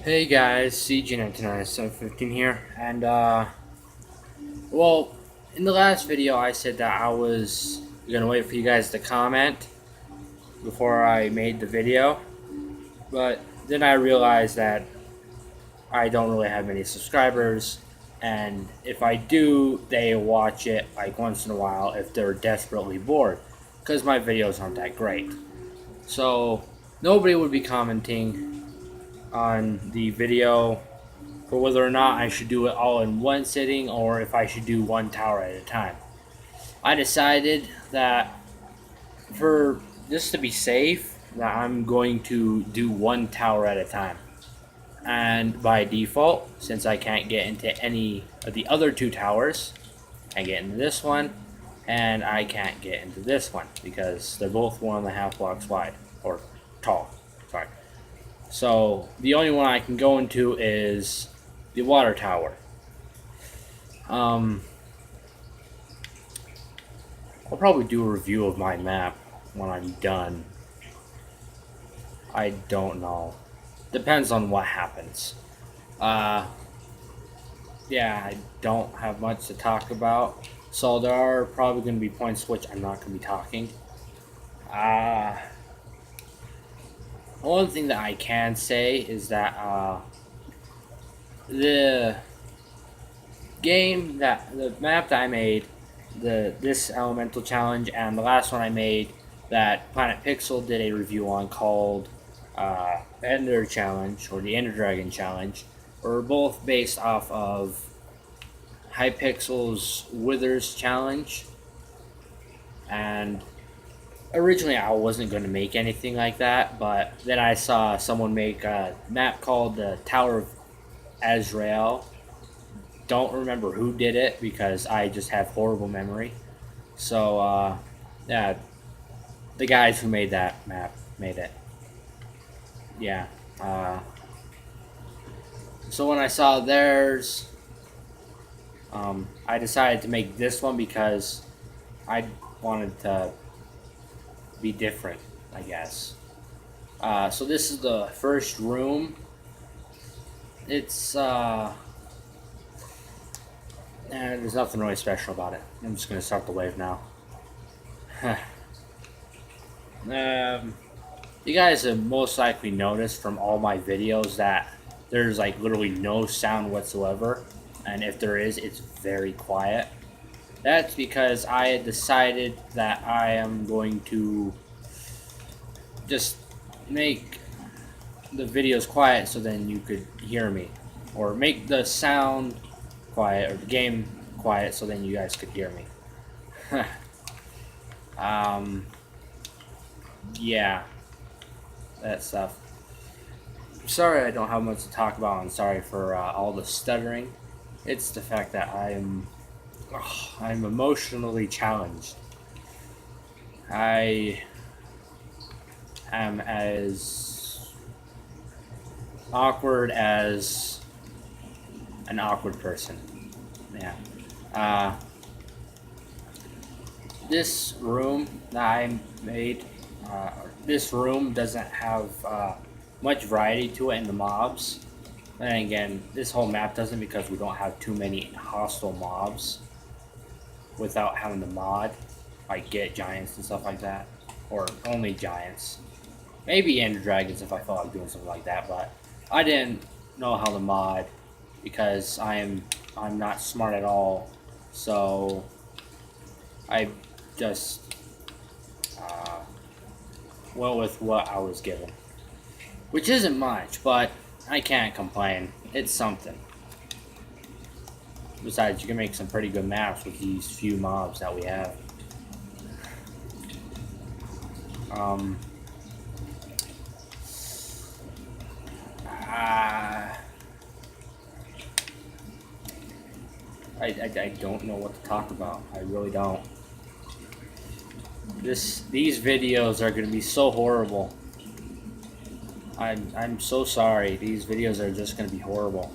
Hey guys, CG99-715 here, and well, in the last video I said that I was gonna wait for you guys to comment before I made the video, but then I realized that I don't really have many subscribers, and if I do, they watch it like once in a while if they're desperately bored, because my videos aren't that great. So nobody would be commenting on the video for whether or not I should do it all in one sitting or if I should do one tower at a time. I decided that for just to be safe, that I'm going to do one tower at a time. And by default, since I can't get into any of the other two towers, I get into this one, and I can't get into this one because they're both 1.5 blocks wide or tall. Sorry. So the only one I can go into is the water tower. Um, I'll probably do a review of my map when I'm done. I don't know. Depends on what happens. Uh, yeah, I don't have much to talk about. So there are probably going to be points which I'm not going to be talking. Uh, one thing that I can say is that the the map that I made, this elemental challenge, and the last one I made that Planet Pixel did a review on called Ender Challenge or the Ender Dragon Challenge, were both based off of Hypixel's Withers Challenge. And originally I wasn't going to make anything like that, but then I saw someone make a map called the Tower of Azrael. Don't remember who did it because I just have horrible memory. So, yeah, the guys who made that map made it. Yeah. So when I saw theirs, I decided to make this one because I wanted to be different, I guess. So this is the first room. It's there's nothing really special about it. I'm just gonna start the wave now. You guys have most likely noticed from all my videos that there's like literally no sound whatsoever, and if there is, it's very quiet. That's because I had decided that I am going to just make the videos quiet so then you could hear me, or make the sound quiet or the game quiet so then you guys could hear me. um, yeah, that stuff. Sorry I don't have much to talk about. I'm sorry for all the stuttering. It's the fact that I'm emotionally challenged. I am as awkward as an awkward person. Yeah. Uh, this room that I made, this room doesn't have much variety to it in the mobs. And again, this whole map doesn't because we don't have too many hostile mobs without having the mod, like get giants and stuff like that, or only giants. Maybe Ender Dragons if I felt like doing something like that, but I didn't know how to mod because I'm not smart at all, so I just uh, went with what I was given, which isn't much, but I can't complain. It's something. Besides, you can make some pretty good maps with these few mobs that we have. Um, uh, I don't know what to talk about. I really don't. These videos are going to be so horrible. I'm so sorry. These videos are just going to be horrible.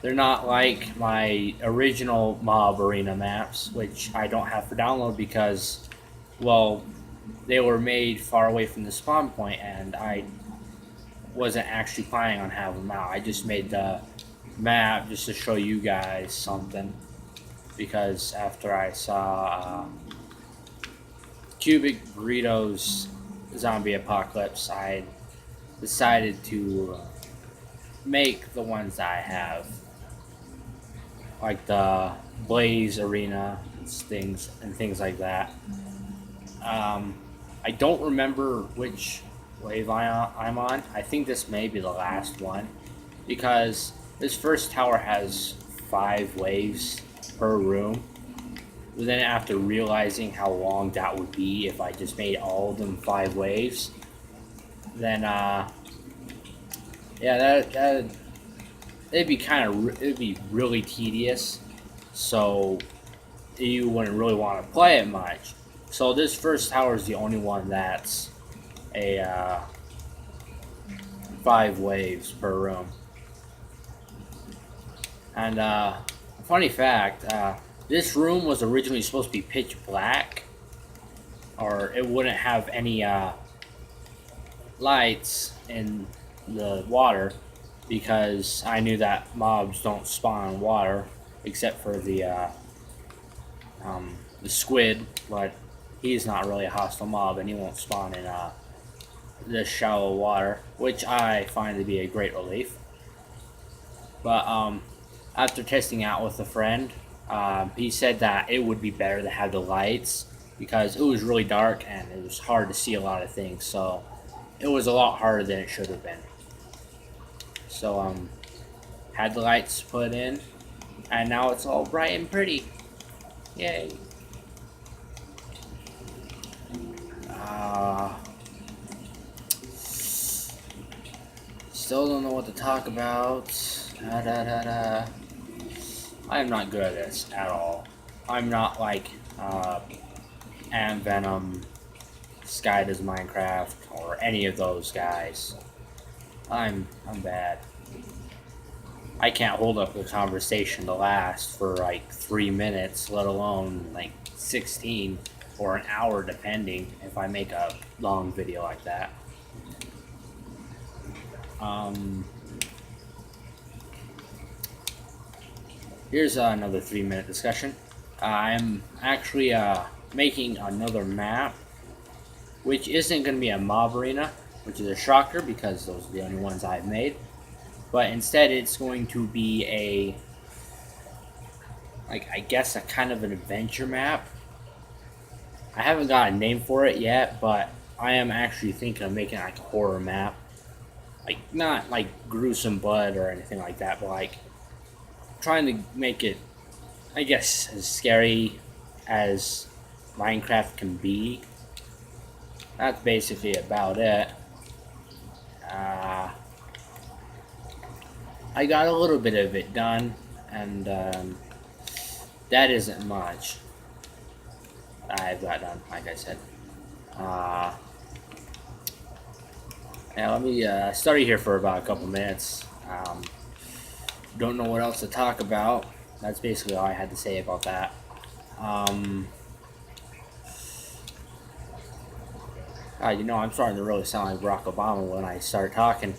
They're not like my original Mob Arena maps, which I don't have for download because, well, they were made far away from the spawn point, and wasn't actually planning on having them out. I just made the map just to show you guys something, because after I saw Cubic Burritos Zombie Apocalypse, I decided to make the ones that I have, like the Blaze Arena and things like that. I don't remember which wave I'm on. I think this may be the last one, because this first tower has 5 waves per room. But then after realizing how long that would be if I just made all of them 5 waves, then yeah, it'd be really tedious. So you wouldn't really want to play it much. So this first tower is the only one that's a 5 waves per room. And funny fact, this room was originally supposed to be pitch black, or it wouldn't have any lights in the water, because I knew that mobs don't spawn in water except for the squid, but he's not really a hostile mob and he won't spawn in this shallow water, which I find to be a great relief. But after testing out with a friend, he said that it would be better to have the lights, because it was really dark and it was hard to see a lot of things, so it was a lot harder than it should have been. So had the lights put in, and now it's all bright and pretty. Yay. Still don't know what to talk about. I am not good at this at all. I'm not like Ant Venom, Sky Does Minecraft, or any of those guys. I'm bad. I can't hold up a conversation to last for like 3 minutes, let alone like 16 or an hour, depending if I make a long video like that. Here's another 3-minute discussion. I'm actually making another map, which isn't going to be a mob arena, which is a shocker because those are the only ones I've made. But instead, it's going to be I guess a kind of an adventure map. I haven't got a name for it yet, but I am actually thinking of making like a horror map. Like, not like gruesome blood or anything like that, but like trying to make it, I guess, as scary as Minecraft can be. That's basically about it. I got a little bit of it done, and that isn't much I've got done, like I said. Yeah, let me start here for about a couple minutes. Don't know what else to talk about. That's basically all I had to say about that. You know, I'm starting to really sound like Barack Obama when I start talking.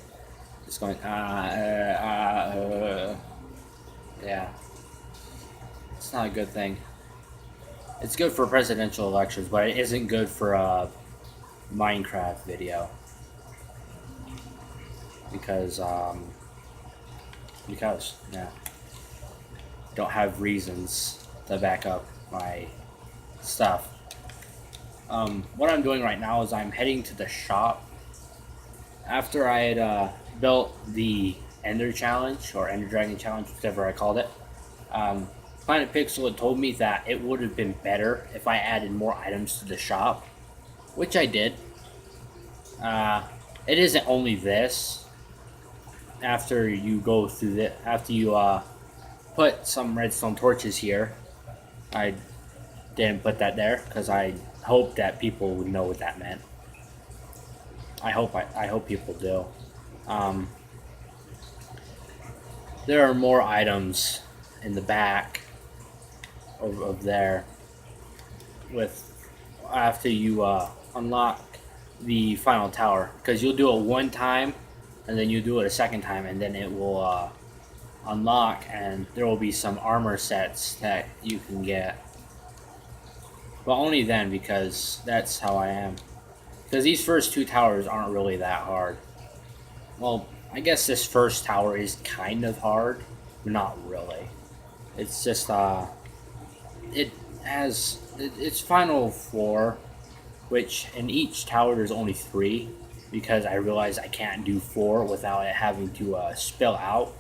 Just going, yeah. It's not a good thing. It's good for presidential elections, but it isn't good for a Minecraft video. Because, yeah. Don't have reasons to back up my stuff. What I'm doing right now is I'm heading to the shop. After I had built the Ender Challenge, or Ender Dragon Challenge, whatever I called it, Planet Pixel had told me that it would have been better if I added more items to the shop, which I did. It isn't only this. After you go through after you put some redstone torches here, I didn't put that there because I hoped that people would know what that meant. I hope people do. There are more items in the back of there after you unlock the final tower, because you'll do it one time and then you do it a second time, and then it will unlock, and there will be some armor sets that you can get. But only then, because that's how I am. Because these first two towers aren't really that hard. Well, I guess this first tower is kind of hard, but not really. It's just it has its final floor, which in each tower there's only 3, because I realized I can't do 4 without it having to spill out.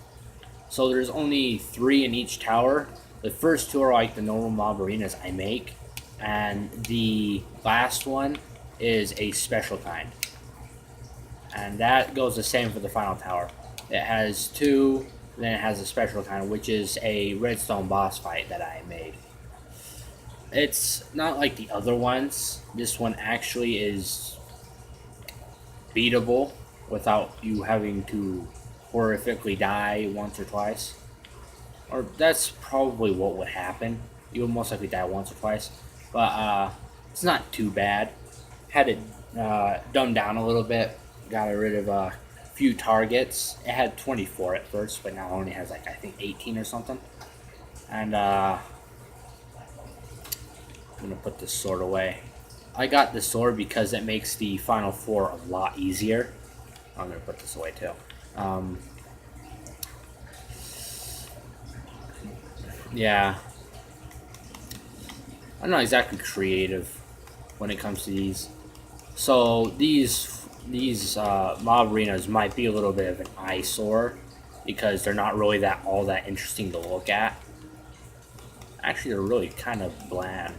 So there's only 3 in each tower. The first 2 are like the normal mob arenas I make, and the last one is a special kind. And that goes the same for the final tower. It has 2, then it has a special kind, which is a redstone boss fight that I made. It's not like the other ones. This one actually is beatable without you having to horrifically die once or twice. Or that's probably what would happen. You would most likely die once or twice. But it's not too bad. Had it dumbed down a little bit. Got rid of a few targets. It had 24 at first, but now it only has like I think 18 or something. And I'm gonna put this sword away. I got the sword because it makes the final 4 a lot easier. I'm gonna put this away too. Yeah, I'm not exactly creative when it comes to these. So these mob arenas might be a little bit of an eyesore because they're not really all that interesting to look at. Actually, they're really kind of bland.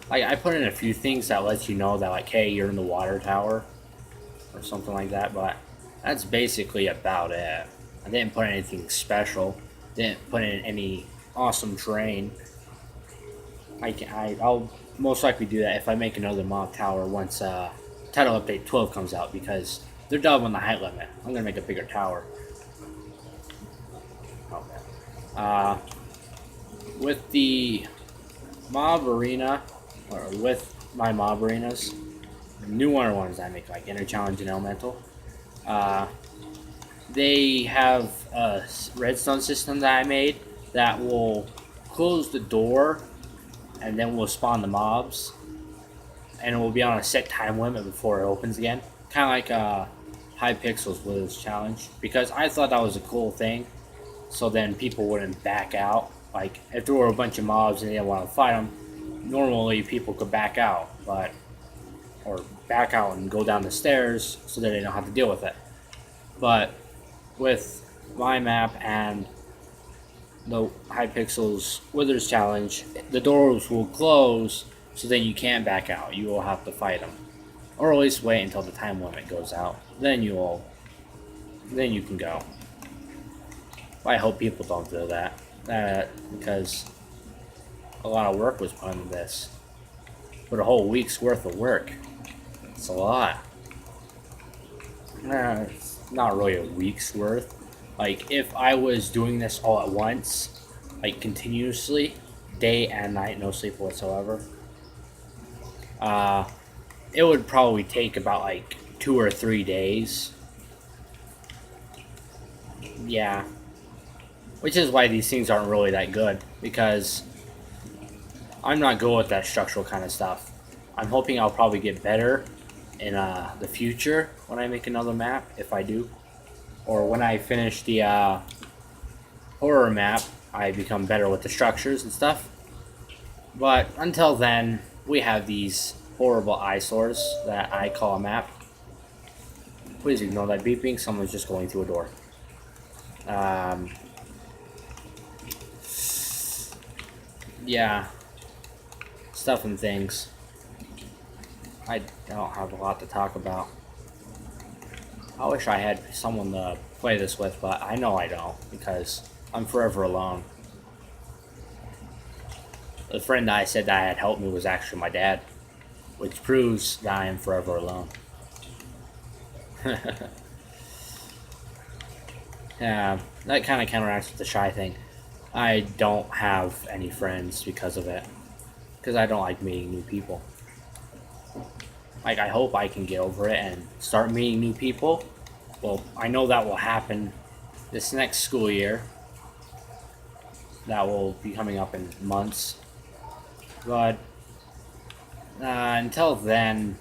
Like I put in a few things that lets you know that like, hey, you're in the water tower or something like that, but that's basically about it. I didn't put anything special. Didn't put in any awesome terrain. I'll most likely do that if I make another mob tower once title update 12 comes out, because they're double on the height limit. I'm gonna make a bigger tower. Okay. With the mob arena, or with my mob arenas, newer ones I make, like Inner Challenge and Elemental, they have a redstone system that I made that will close the door and then we'll spawn the mobs, and it will be on a set time limit before it opens again. Kind of like Hypixel's Withers challenge, because I thought that was a cool thing, so then people wouldn't back out. Like, if there were a bunch of mobs and they didn't want to fight them, normally people could back out, or back out and go down the stairs so that they don't have to deal with it. But with my map and the Hypixel's Withers challenge, the doors will close, so then you can't back out. You will have to fight them, or at least wait until the time limit goes out. Then you can go. I hope people don't do that, because a lot of work was put into this. But a whole week's worth of work. It's a lot. It's not really a week's worth. Like, if I was doing this all at once, like continuously, day and night, no sleep whatsoever, it would probably take about like 2 or 3 days. Yeah. Which is why these things aren't really that good, because I'm not good with that structural kind of stuff. I'm hoping I'll probably get better in the future when I make another map, if I do. Or when I finish the horror map, I become better with the structures and stuff. But until then, we have these horrible eyesores that I call a map. Please ignore that beeping. Someone's just going through a door. Yeah. Stuff and things. I don't have a lot to talk about. I wish I had someone to play this with, but I know I don't, because I'm forever alone. The friend that I said that had helped me was actually my dad, which proves that I am forever alone. Yeah, that kind of counteracts with the shy thing. I don't have any friends because of it, because I don't like meeting new people. Like, I hope I can get over it and start meeting new people, well, I know that will happen this next school year. That will be coming up in months. But until then,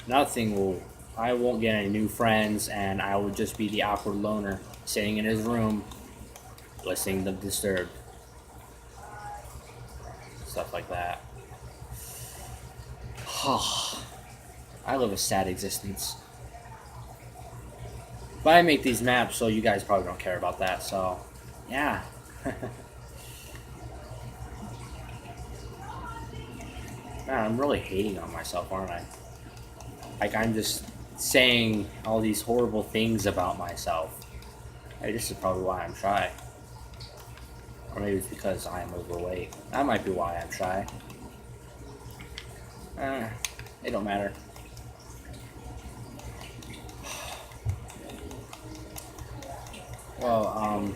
nothing will. I won't get any new friends, and I will just be the awkward loner sitting in his room, listening to Disturbed, stuff like that. I live a sad existence. But I make these maps, so you guys probably don't care about that. So, yeah. Man, I'm really hating on myself, aren't I? Like, I'm just saying all these horrible things about myself. Hey, this is probably why I'm shy. Or maybe it's because I'm overweight. That might be why I'm shy. It don't matter. Well,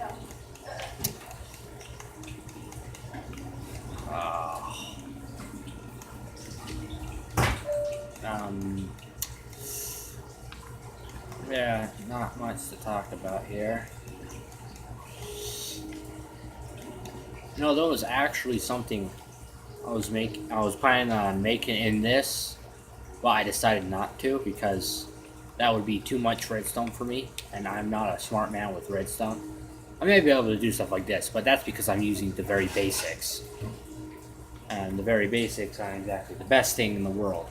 yeah, not much to talk about here. You know, there was actually something I was planning on making in this, but I decided not to because that would be too much redstone for me, and I'm not a smart man with redstone. I may be able to do stuff like this, but that's because I'm using the very basics. And the very basics aren't exactly the best thing in the world,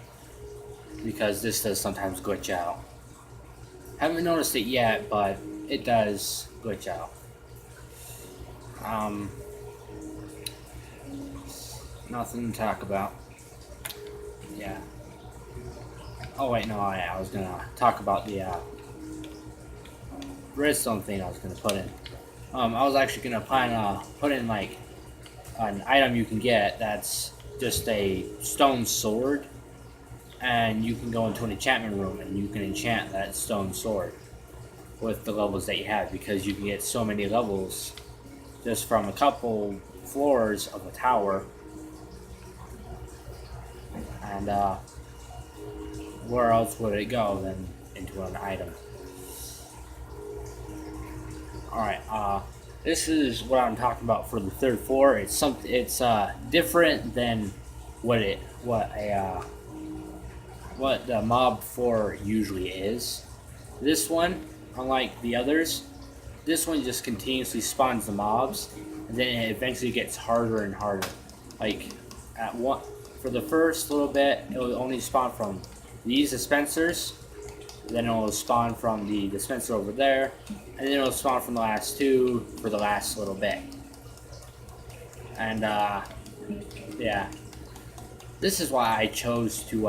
because this does sometimes glitch out. Haven't noticed it yet, but it does glitch out. Nothing to talk about. Yeah. Oh wait, no, I was gonna talk about the redstone thing I was gonna put in. I was actually gonna plan put in like an item you can get that's just a stone sword, and you can go into an enchantment room and you can enchant that stone sword with the levels that you have, because you can get so many levels just from a couple floors of a tower. And where else would it go than into an item? Alright, this is what I'm talking about for the third floor. It's something. It's different than what the mob floor usually is. This one, unlike the others, this one just continuously spawns the mobs, and then it eventually gets harder and harder. Like for the first little bit, it will only spawn from these dispensers. Then it will spawn from the dispenser over there, and then it will spawn from the last two for the last little bit. And yeah, this is why I chose to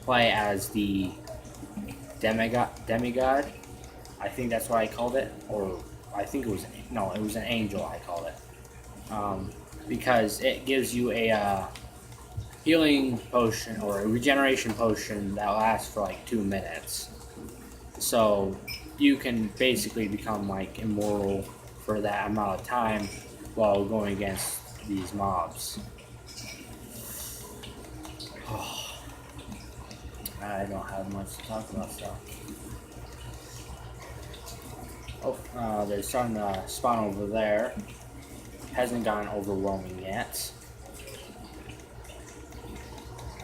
play as the demigod. I think that's what I called it, or I think it was it was an angel. I called it because it gives you a healing potion or a regeneration potion that lasts for like 2 minutes. So you can basically become like immortal for that amount of time while going against these mobs. I don't have much to talk about stuff. Oh, they're starting to spawn over there. Hasn't gotten overwhelming yet.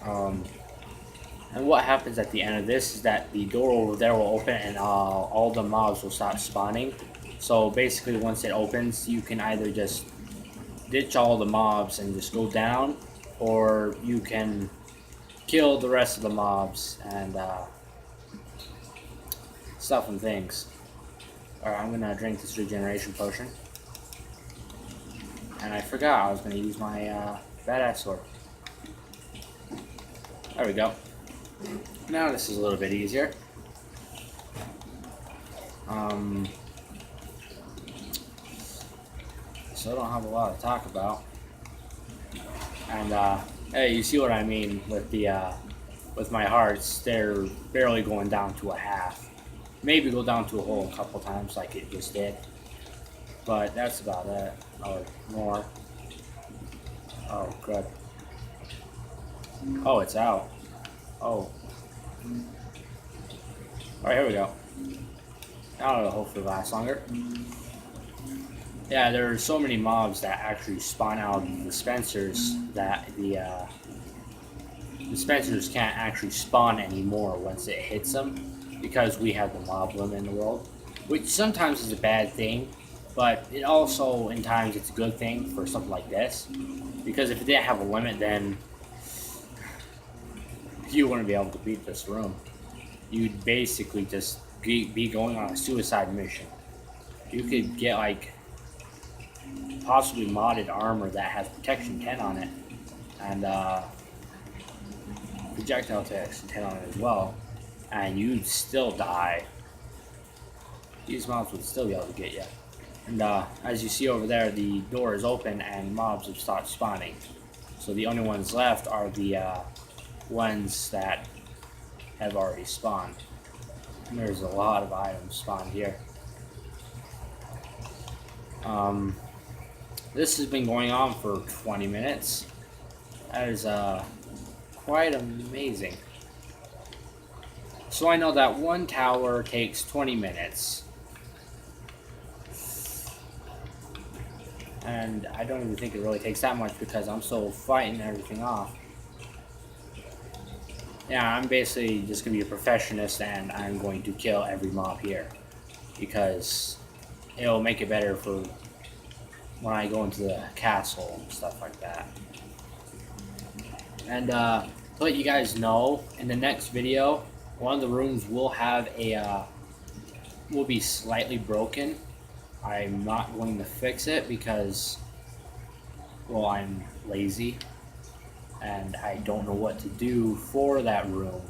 And what happens at the end of this is that the door over there will open and all the mobs will stop spawning. So basically once it opens, you can either just ditch all the mobs and just go down, or you can kill the rest of the mobs and stuff and things. Alright, I'm gonna drink this regeneration potion. And I forgot I was gonna use my badass sword. There we go. Now this is a little bit easier. So I don't have a lot to talk about. And hey, you see what I mean with the with my hearts? They're barely going down to a half. Maybe go down to a whole a couple times like it just did. But that's about it. Or more. Oh, good. Oh, it's out. Oh. Alright, here we go. That'll hopefully last longer. Yeah, there are so many mobs that actually spawn out of the dispensers that the dispensers can't actually spawn anymore once it hits them, because we have the mob limit in the world, which sometimes is a bad thing, but it also, in times, it's a good thing for something like this, because if it didn't have a limit, then you wouldn't be able to beat this room. You'd basically just be going on a suicide mission. You could get like possibly modded armor that has protection 10 on it, and projectile protection 10 on it as well, and you'd still die. These mobs would still be able to get you. And as you see over there, the door is open and mobs have stopped spawning. So the only ones left are the ones that have already spawned. And there's a lot of items spawned here. This has been going on for 20 minutes. That is quite amazing. So I know that one tower takes 20 minutes. And I don't even think it really takes that much because I'm still fighting everything off. Yeah, I'm basically just going to be a perfectionist and I'm going to kill every mob here. Because it'll make it better for when I go into the castle and stuff like that. And to let you guys know, in the next video, one of the rooms will have a, will be slightly broken. I'm not going to fix it because, well, I'm lazy and I don't know what to do for that room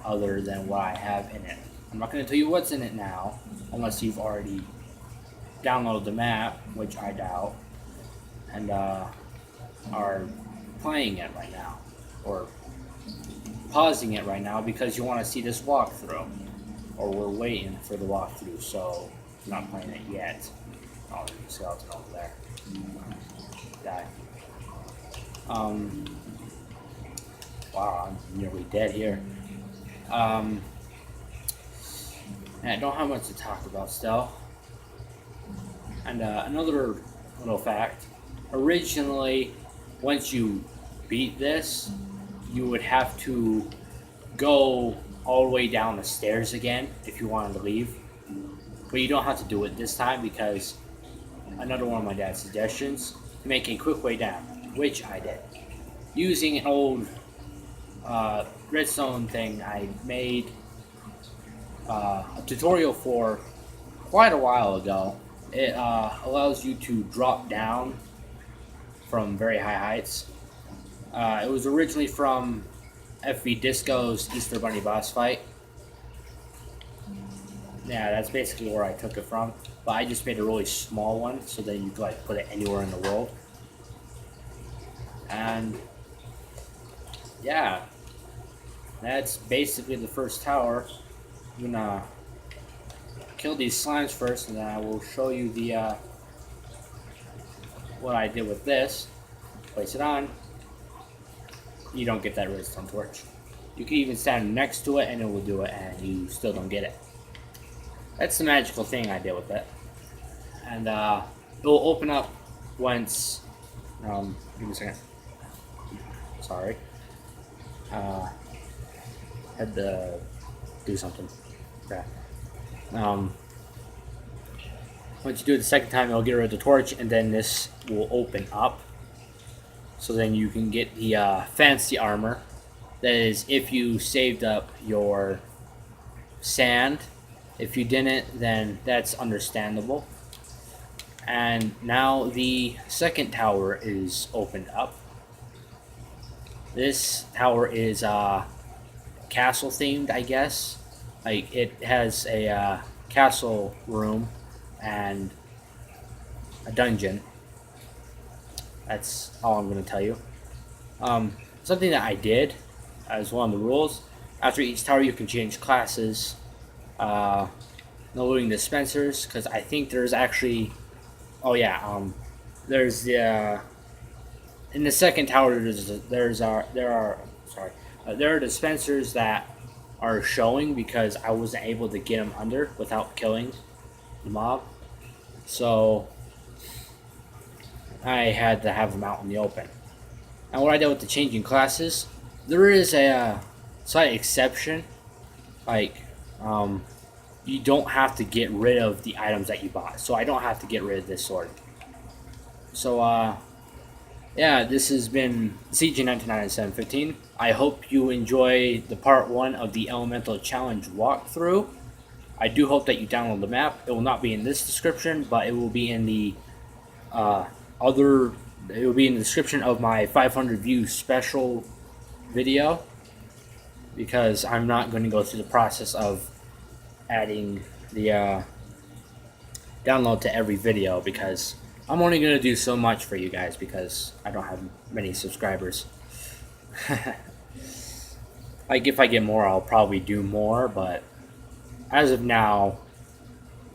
other than what I have in it. I'm not going to tell you what's in it now unless you've already downloaded the map, which I doubt, and are playing it right now or pausing it right now because you want to see this walkthrough, or we're waiting for the walkthrough, so I'm not playing it yet. Oh, there's a skeleton over there. Die. Wow, I'm nearly dead here. And I don't have much to talk about still. And another little fact, originally, once you beat this, you would have to go all the way down the stairs again if you wanted to leave. But you don't have to do it this time because another one of my dad's suggestions to make a quick way down, which I did. Using an old redstone thing I made a tutorial for quite a while ago. It allows you to drop down from very high heights. It was originally from FV Disco's Easter Bunny boss fight. Yeah, that's basically where I took it from. But I just made a really small one so that you could like put it anywhere in the world. And yeah, that's basically the first tower. I'm gonna kill these slimes first, and then I will show you the what I did with this. Place it on. You don't get that redstone torch. You can even stand next to it and it will do it, and you still don't get it. That's the magical thing I did with it. And it will open up once. Give me a second. Sorry. Had to do something. Okay. Once you do it the second time, it'll get rid of the torch, and then this will open up. So then you can get the fancy armor. That is, if you saved up your sand. If you didn't, then that's understandable. And now the second tower is opened up. This tower is castle themed, I guess. Like, it has a castle room and a dungeon. That's all I'm going to tell you. Something that I did as one of the rules, after each tower you can change classes. No looting dispensers, because I think there's actually, there's the in the second tower there are dispensers that are showing because I wasn't able to get them under without killing the mob. So I had to have them out in the open. And what I did with the changing classes, there is a slight exception. Like, you don't have to get rid of the items that you bought. So I don't have to get rid of this sword. So, yeah, this has been CG199715. I hope you enjoy the part 1 of the Elemental Challenge walkthrough. I do hope that you download the map. It will not be in this description, but it will be in the it will be in the description of my 500 view special video, because I'm not going to go through the process of adding the download to every video, because I'm only going to do so much for you guys because I don't have many subscribers. Like, if I get more, I'll probably do more, but as of now,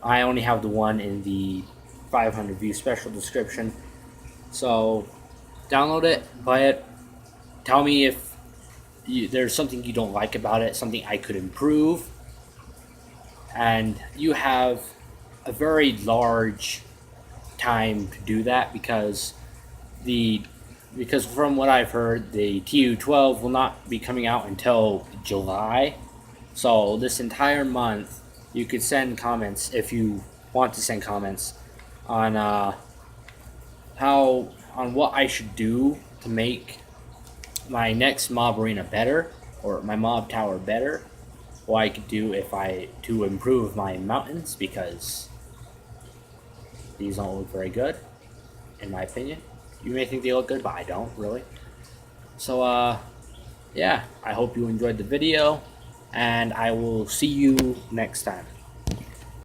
I only have the one in the 500 view special description. So download it, buy it, tell me if there's something you don't like about it, something I could improve, and you have a very large time to do that, because from what I've heard, the TU12 will not be coming out until July. So this entire month, you could send comments if you want to send comments on what I should do to make my next mob arena better, or my mob tower better. What I could do to improve my mountains, because these don't look very good, in my opinion. You may think they look good, but I don't really. So yeah, I hope you enjoyed the video, and I will see you next time.